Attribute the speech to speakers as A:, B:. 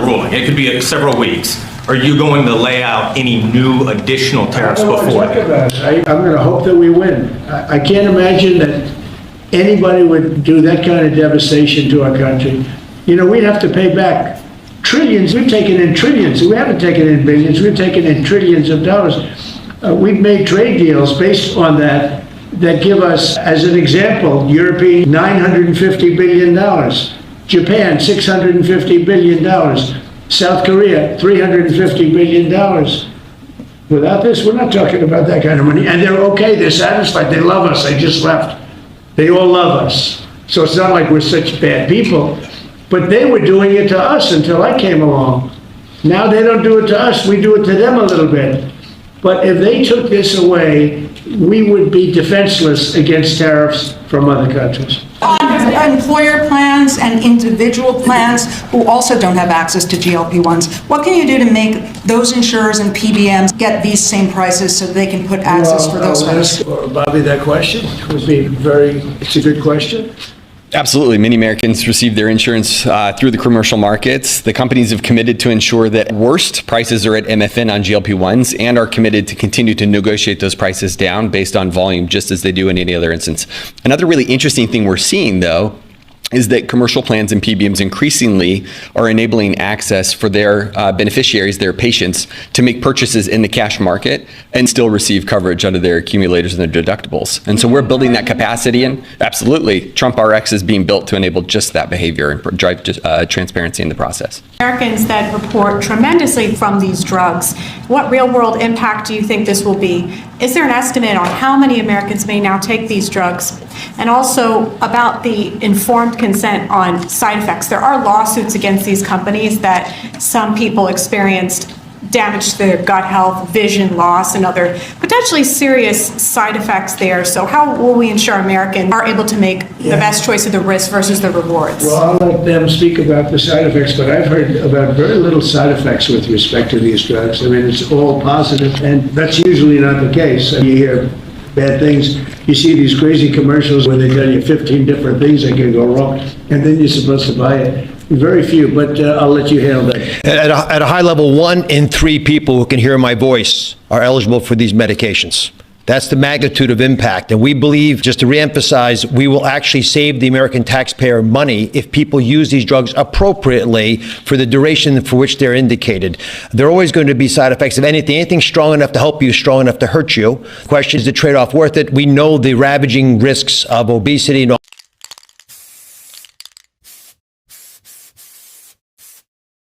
A: ruling. It could be several weeks. Are you going to lay out any new additional tariffs
B: I don't
A: before
B: want to talk
A: that?
B: about it. I'm going to hope that we win. I can't imagine that anybody would do that kind of devastation to our country. You know, we'd have to pay back trillions. We've taken in trillions. We haven't taken in billions. We've taken in trillions of dollars. We've made trade deals based on that give us, as an example, European $950 billion, Japan $650 billion, South Korea $350 billion. Without this, we're not talking about that kind of money. And they're okay, they're satisfied, they love us, they just left. They all love us. So it's not like we're such bad people. But they were doing it to us until I came along. Now they don't do it to us, we do it to them a little bit. But if they took this away, we would be defenseless against tariffs from other countries.
C: On employer plans and individual plans who also don't have access to GLP-1s, what can you do to make those insurers and PBMs get these same prices so they can put access for those
B: I'll
C: folks?
B: ask Bobby that question. It's a good question.
D: Absolutely. Many Americans receive their insurance through the commercial markets. The companies have committed to ensure that worst prices are at MFN on GLP-1s and are committed to continue to negotiate those prices down based on volume, just as they do in any other instance. Another really interesting thing we're seeing, though, is that commercial plans and PBMs increasingly are enabling access for their beneficiaries, their patients, to make purchases in the cash market and still receive coverage under their accumulators and their deductibles. And so we're building that capacity in. Absolutely. Trump RX is being built to enable just that behavior and drive transparency in the process.
E: Americans that report tremendously from these drugs. What real-world impact do you think this will be? Is there an estimate on how many Americans may now take these drugs? And also about the informed consent on side effects. There are lawsuits against these companies that some people experienced damage to their gut health, vision loss, and other potentially serious side effects there. So how will we ensure Americans are able to make the best choice of the risk versus the rewards?
B: Well, I'll let them speak about the side effects, but I've heard about very little side effects with respect to these drugs. I mean, it's all positive, and that's usually not the case. You hear bad things. You see these crazy commercials where they tell you 15 different things that can go wrong, and then you're supposed to buy it. Very few, but I'll let you handle that.
F: At a high level, 1 in 3 people who can hear my voice are eligible for these medications. That's the magnitude of impact. And we believe, just to reemphasize, we will actually save the American taxpayer money if people use these drugs appropriately for the duration for which they're indicated. There are always going to be side effects of anything strong enough to help you, strong enough to hurt you. The question is the trade-off worth it? We know the ravaging risks of obesity and